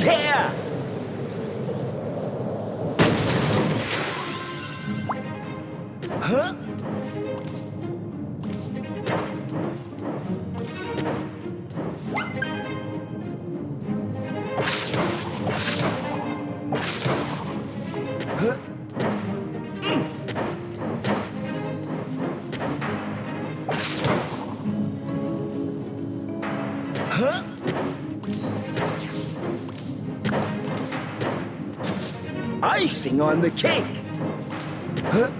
Yeah! Huh? Huh? Huh? Icing on the cake! Huh?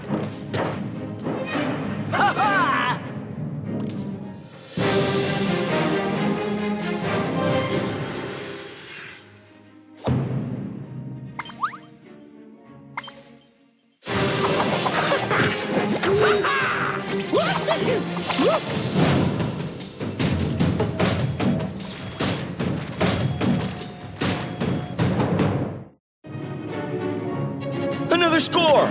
Ha-ha! Another score!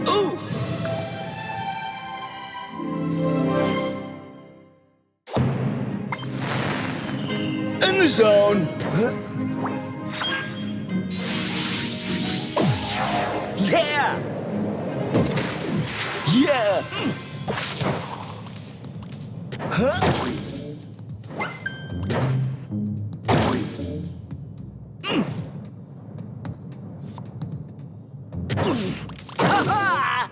Ooh! In the zone! Yeah! Yeah! Huh? Ha-ha!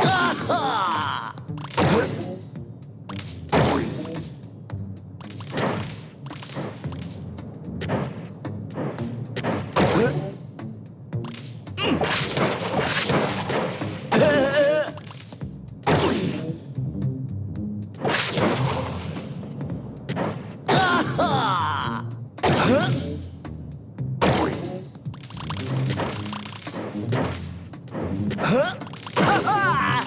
Ah-ha! Huh? Ha-ha!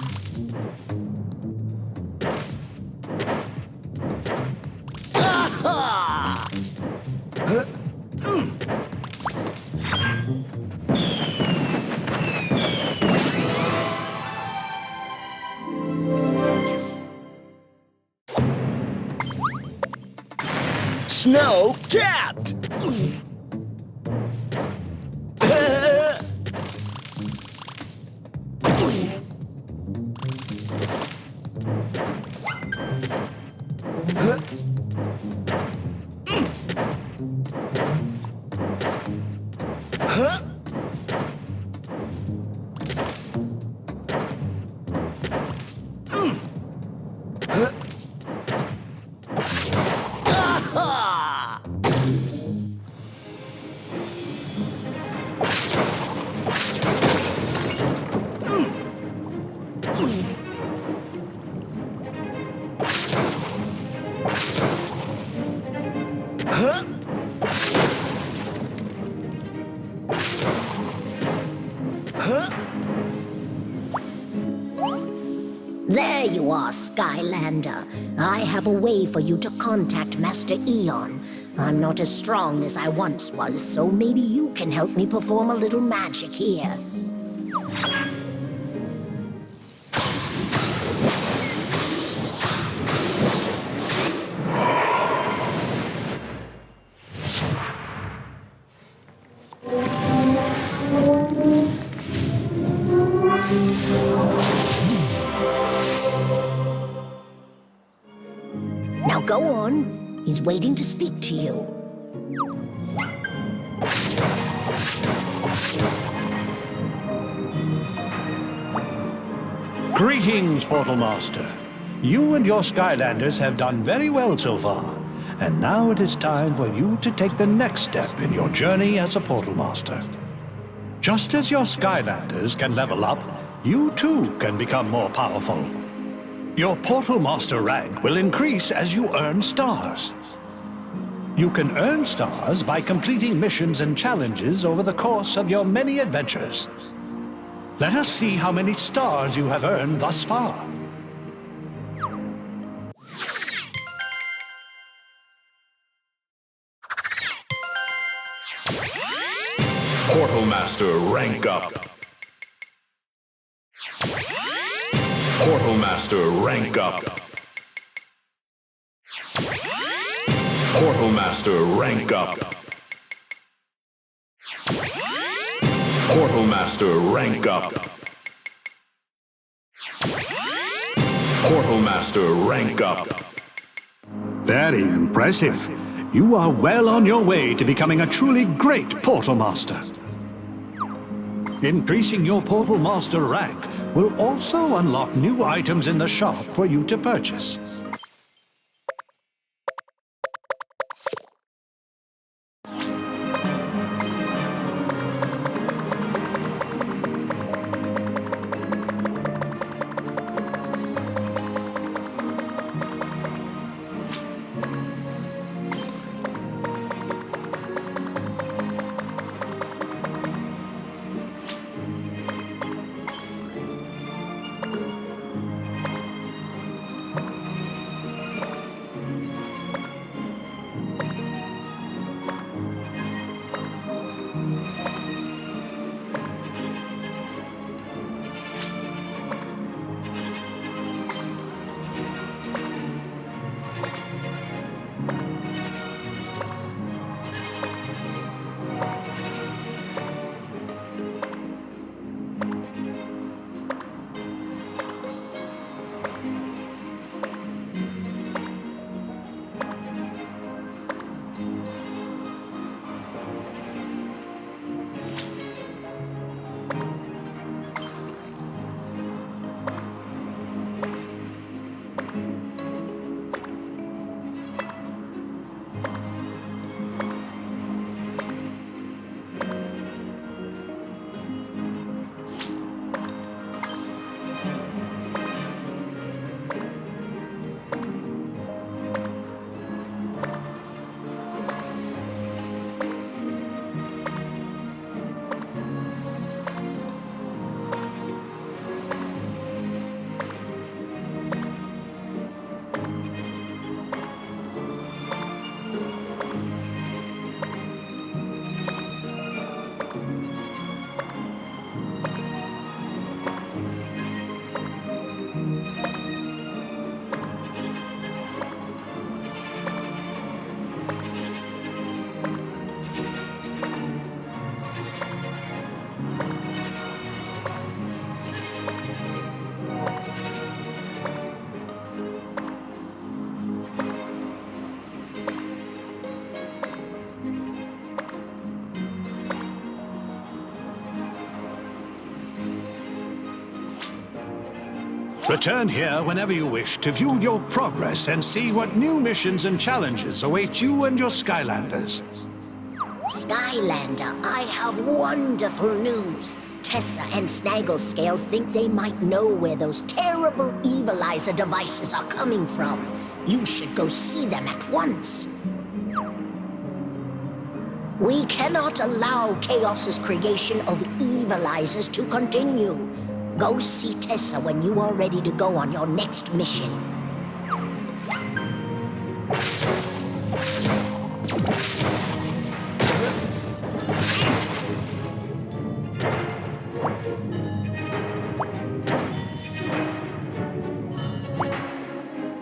Ah-ha! Huh? Snow capped! Huh? Huh? Ah-ha! Huh? Huh? There you are, Skylander. I have a way for you to contact Master Eon. I'm not as strong as I once was, so maybe you can help me perform a little magic here. Now go on. He's waiting to speak to you. Greetings, Portal Master. You and your Skylanders have done very well so far. And now it is time for you to take the next step in your journey as a Portal Master. Just as your Skylanders can level up, you too can become more powerful. Your Portal Master rank will increase as you earn stars. You can earn stars by completing missions and challenges over the course of your many adventures. Let us see how many stars you have earned thus far. Portal Master, rank up. Portal Master, rank up. Portal Master, rank up. Portal Master, rank up. Portal Master, rank up. Very impressive. You are well on your way to becoming a truly great Portal Master. Increasing your Portal Master rank will also unlock new items in the shop for you to purchase. Return here whenever you wish to view your progress and see what new missions and challenges await you and your Skylanders. Skylander, I have wonderful news. Tessa and Snagglescale think they might know where those terrible Evilizer devices are coming from. You should go see them at once. We cannot allow Chaos's creation of Evilizers to continue. Go see Tessa when you are ready to go on your next mission.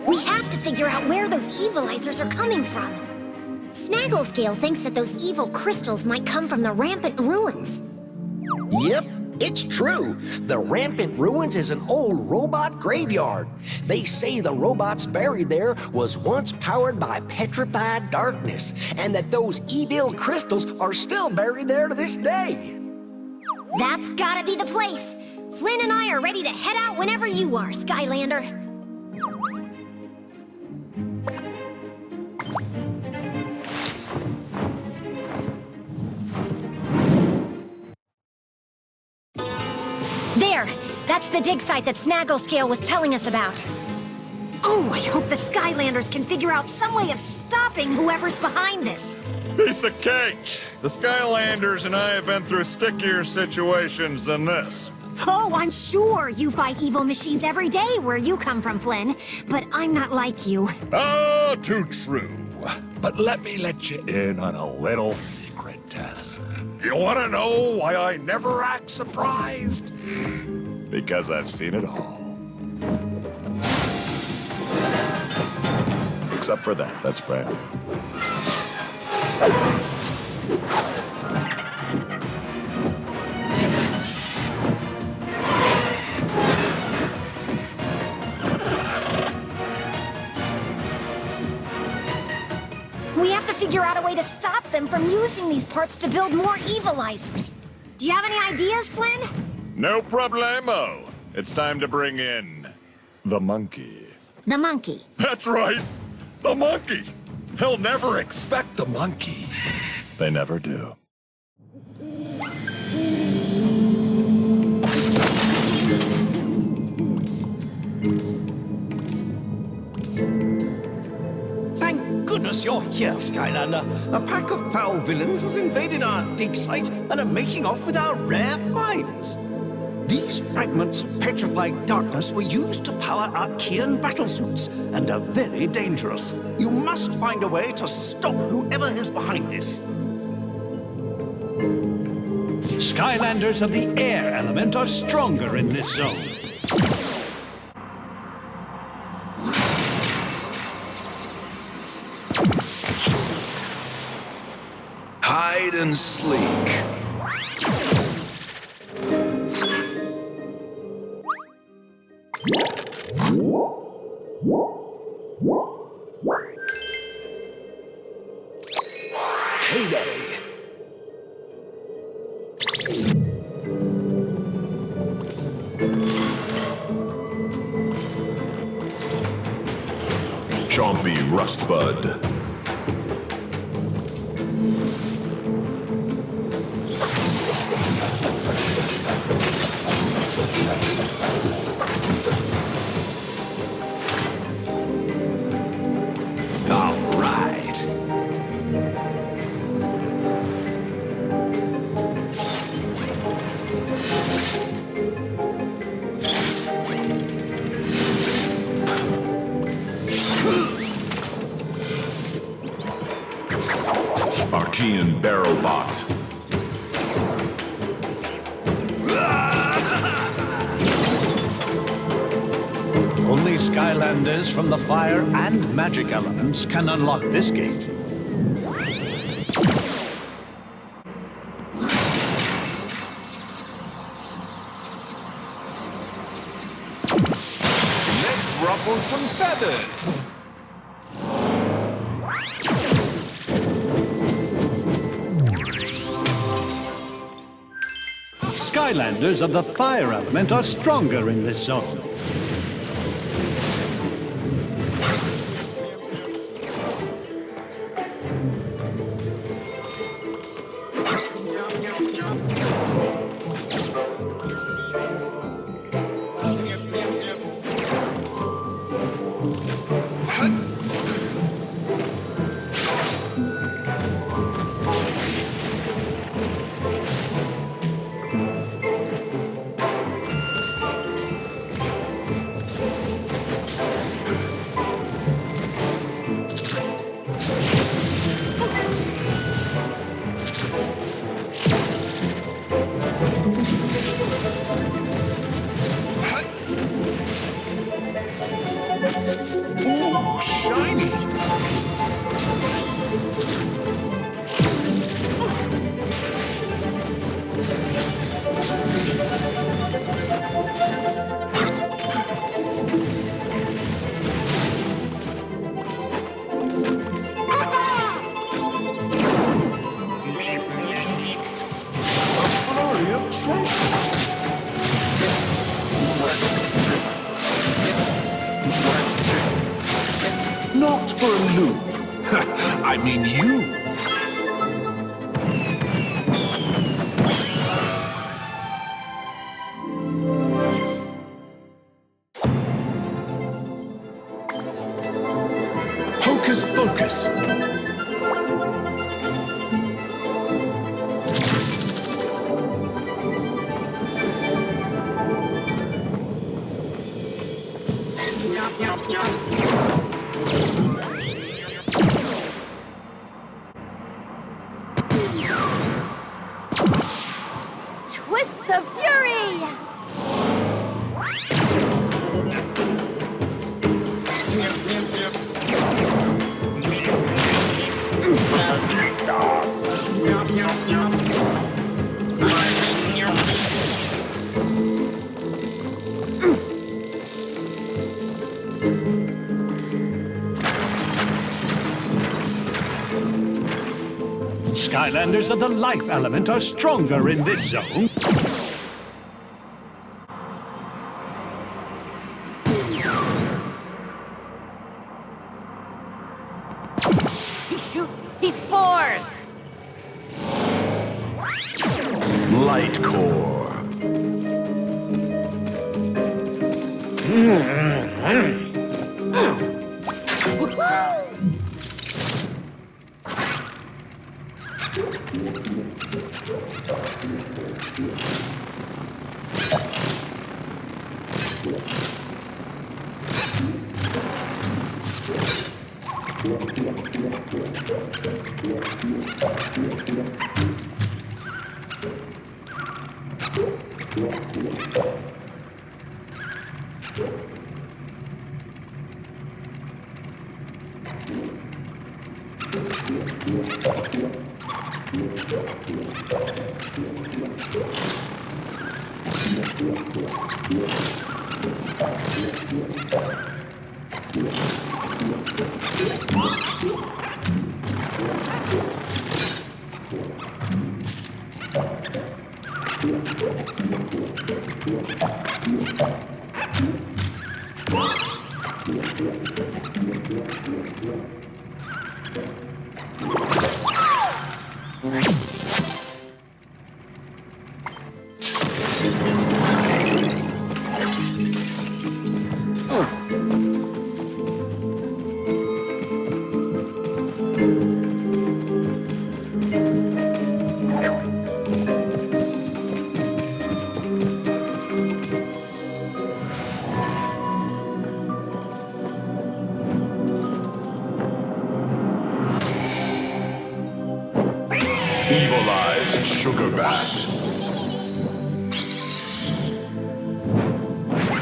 We have to figure out where those Evilizers are coming from. Snagglescale thinks that those evil crystals might come from the Rampant Ruins. Yep, it's true. The Rampant Ruins is an old robot graveyard. They say the robots buried there was once powered by petrified darkness, and that those evil crystals are still buried there to this day. That's gotta be the place. Flynn and I are ready to head out whenever you are, Skylander. There! That's the dig site that Snagglescale was telling us about. Oh, I hope the Skylanders can figure out some way of stopping whoever's behind this. Piece of cake! The Skylanders and I have been through stickier situations than this. Oh, I'm sure you fight evil machines every day where you come from, Flynn. But I'm not like you. Oh, too true. But let me let you in on a little secret. Tess. You want to know why I never act surprised? Because I've seen it all. Except for that, that's brand new. We have to figure out a way to stop them from using these parts to build more evilizers. Do you have any ideas, Flynn? No problemo. It's time to bring in the monkey. The monkey. That's right, the monkey. He'll never expect the monkey. They never do. Thank goodness you're here, Skylander. A pack of foul villains has invaded our dig site and are making off with our rare finds. These fragments of petrified darkness were used to power our Kian battlesuits and are very dangerous. You must find a way to stop whoever is behind this. Skylanders of the air element are stronger in this zone. Hide and sleek. Heyday! Chompy Rustbud. All right. Archean Barrel Bot. Only Skylanders from the fire and magic elements can unlock this gate. Let's ruffle some feathers. Skylanders of the fire element are stronger in this zone. Ooh, shiny! Not for a loop. I mean you. Hocus Pocus. Skylanders of the life element are stronger in this zone. He shoots! He spores! Light core. Evilized sugar bat.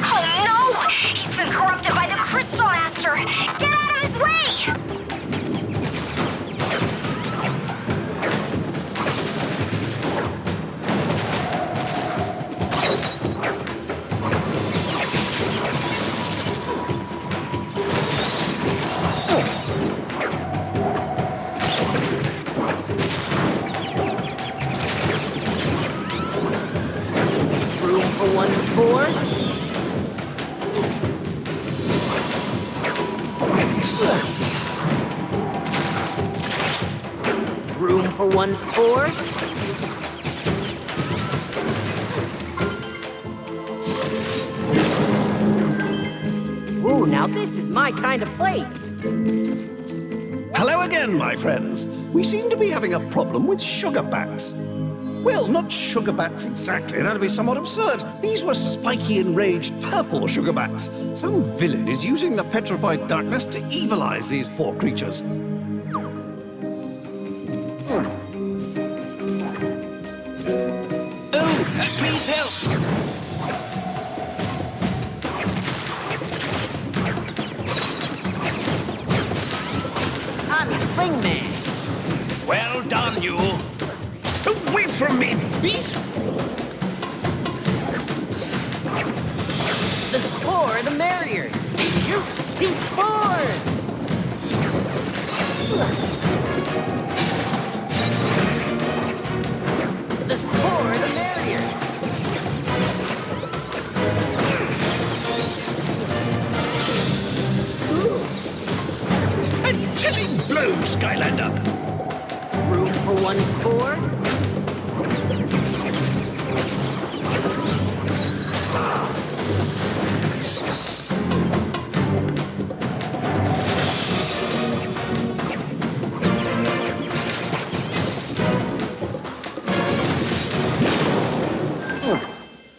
Oh no! He's been corrupted by the Crystal Master! Get out of his way! Room for one spore? Room for one spore? Ooh, now this is my kind of place. Hello again, my friends. We seem to be having a problem with sugar bats. Well, not sugar bats exactly. That'd be somewhat absurd. These were spiky, enraged purple sugar bats. Some villain is using the petrified darkness to evilize these poor creatures. Please help! I'm Springman. Well done, you. Away from me, beast! The spore, the merrier. Shoot these spores! The spore, the merrier. A chilling blow, Skylander. Room for one spore?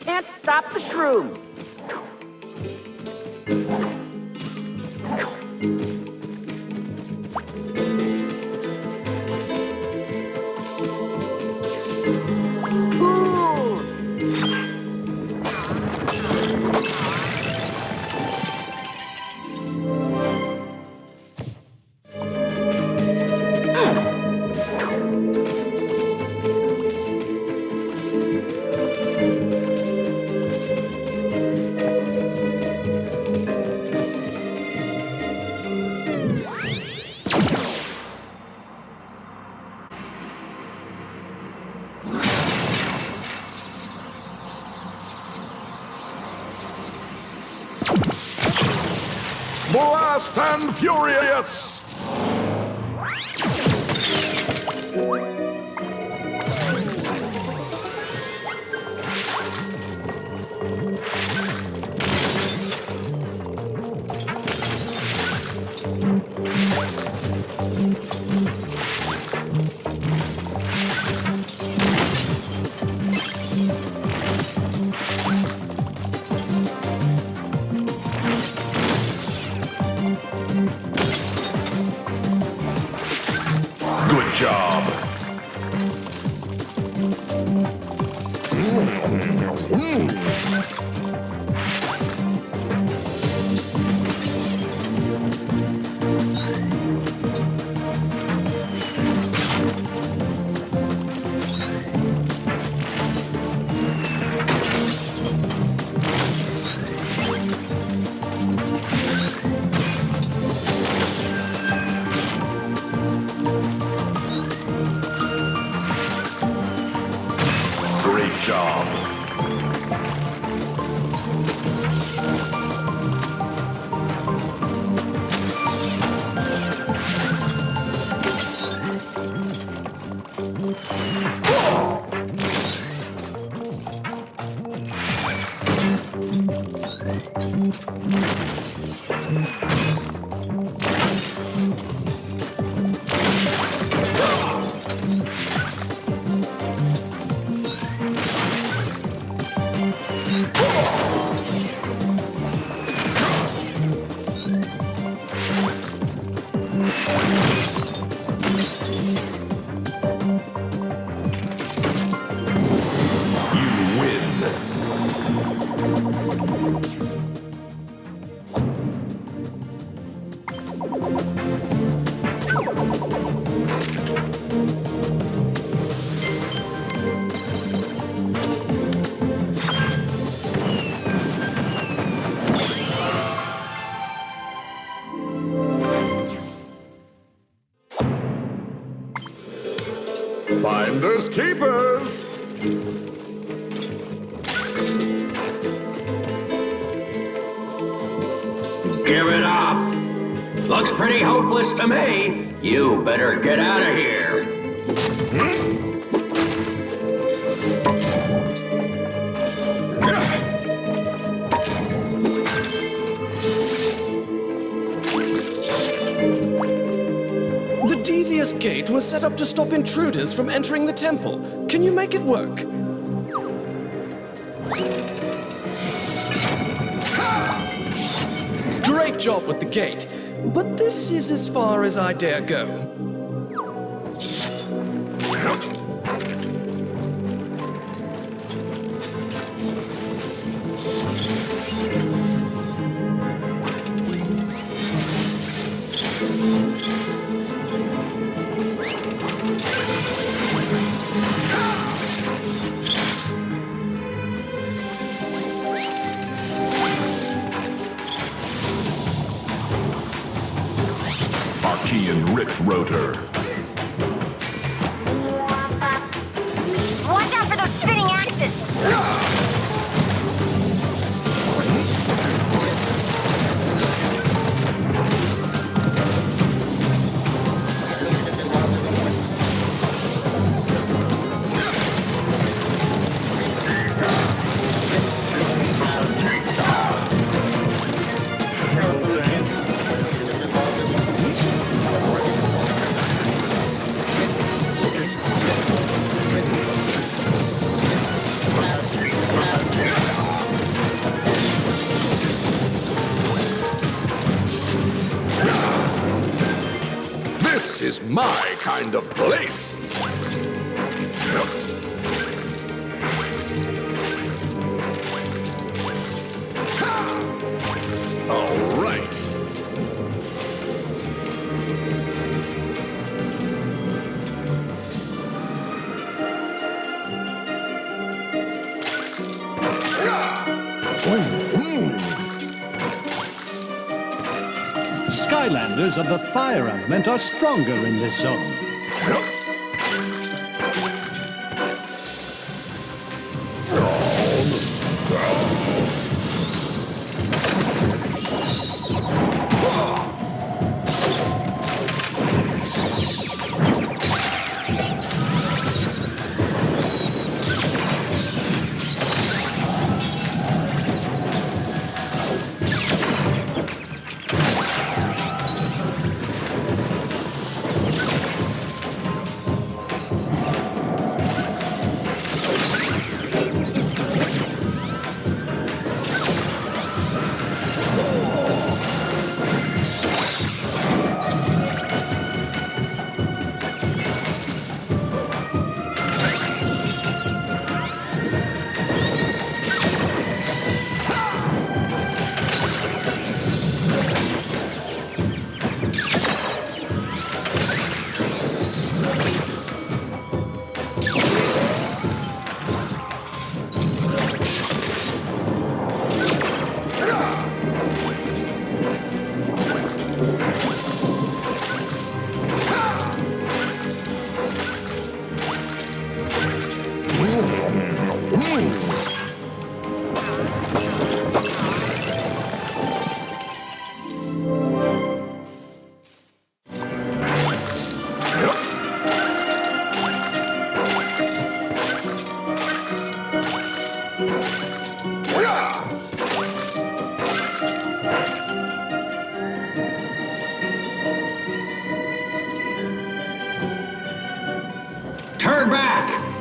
Can't stop the shroom. Blast and Furious! Good job. Great job. You win. Finders keepers. Give it up. Looks pretty hopeless to me. You better get out of here. The devious gate was set up to stop intruders from entering the temple. Can you make it work? Great job with the gate, but this is as far as I dare go. Archean Rift Rotor. Watch out for those spinning axes! This is my kind of place. All right. Skylanders of the fire element are stronger in this zone.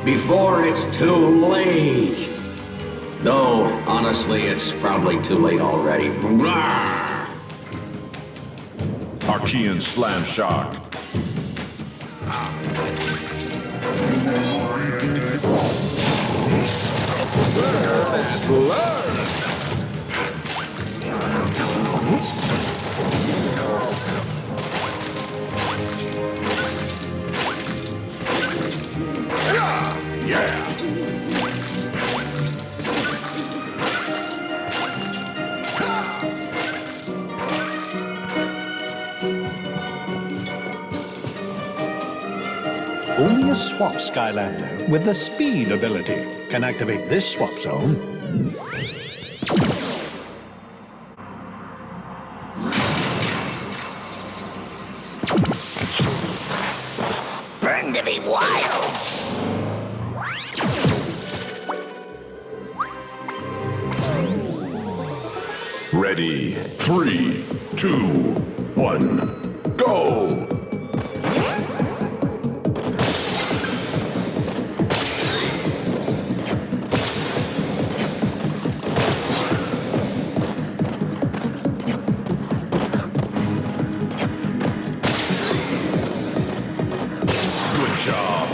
before it's too late. Though, honestly, it's probably too late already. Archean Slam Shock. Yeah. Only a swap Skylander with the speed ability can activate this swap zone. Burn to be wild. Ready. 3, 2, 1, go! Good job.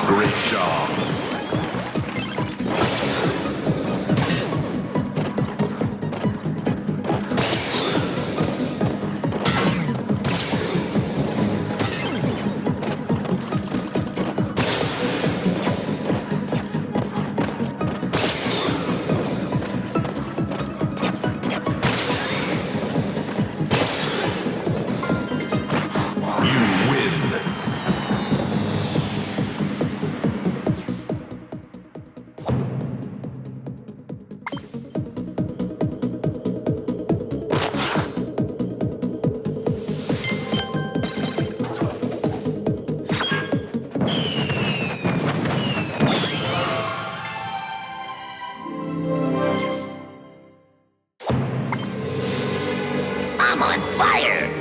Great job. You win. I'm on fire.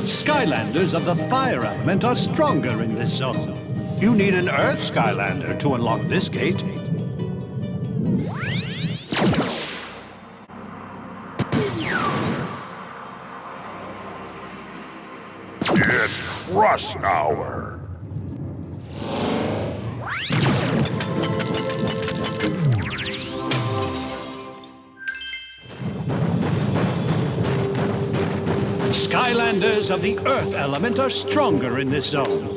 Skylanders of the fire element are stronger in this zone. You need an Earth Skylander to unlock this gate. It's Crush Hour. Skylanders of the Earth element are stronger in this zone.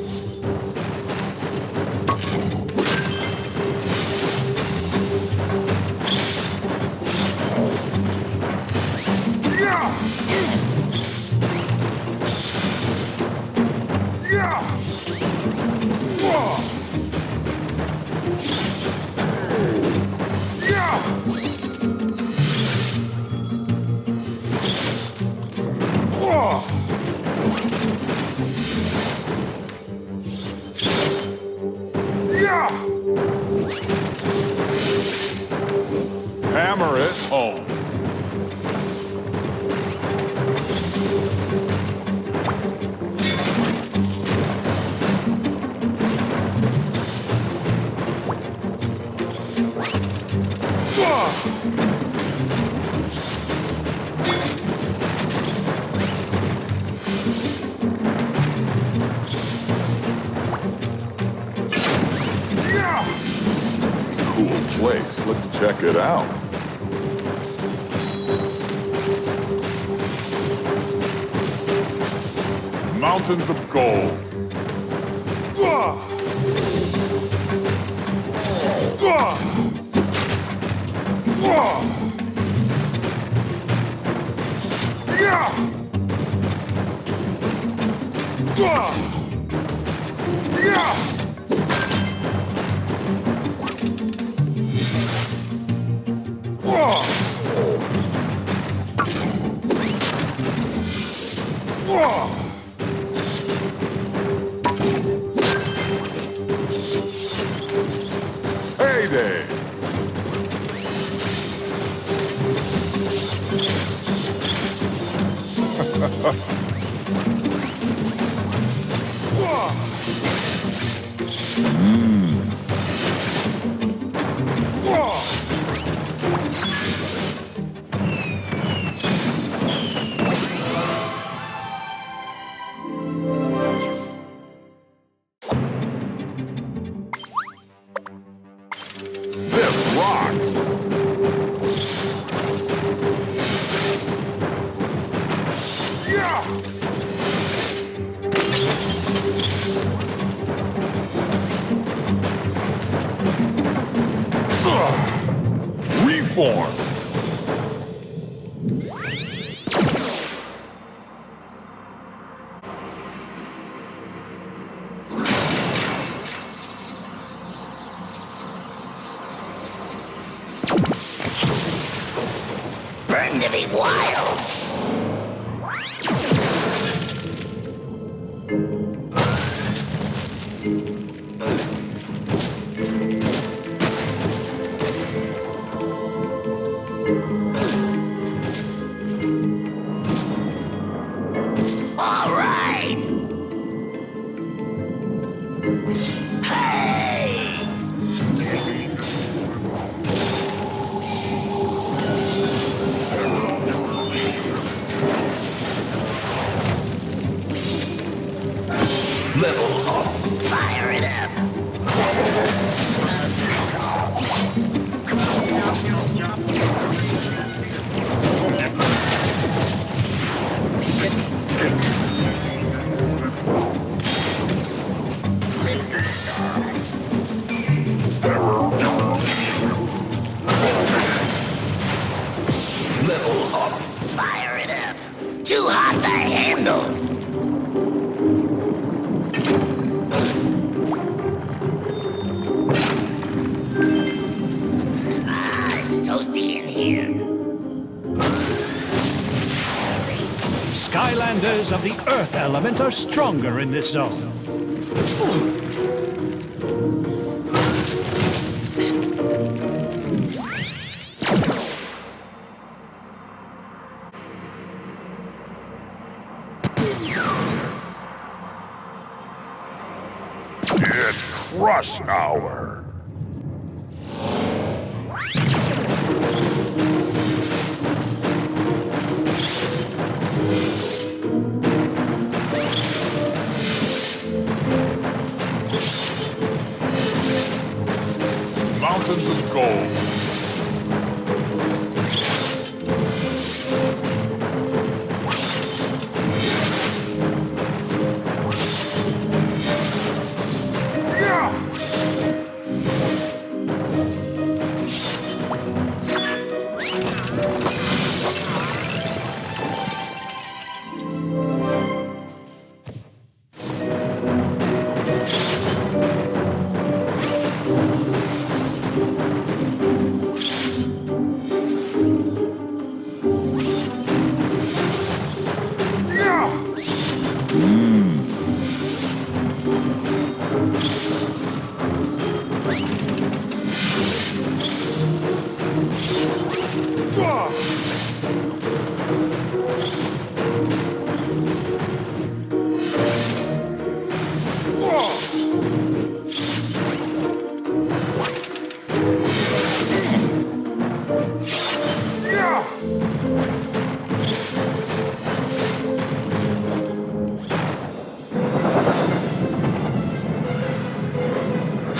Cool place. Let's check it out. Mountains of gold. Heyday! This rocks! Reform! Burn to be wild. All right. Hey! Level up. Fire it up. Level up. Fire it up. Too hot to handle. It's toasty in here. Skylanders of the Earth element are stronger in this zone. It's Crush Hour! Mountains of gold.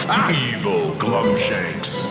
Evil Glumshanks.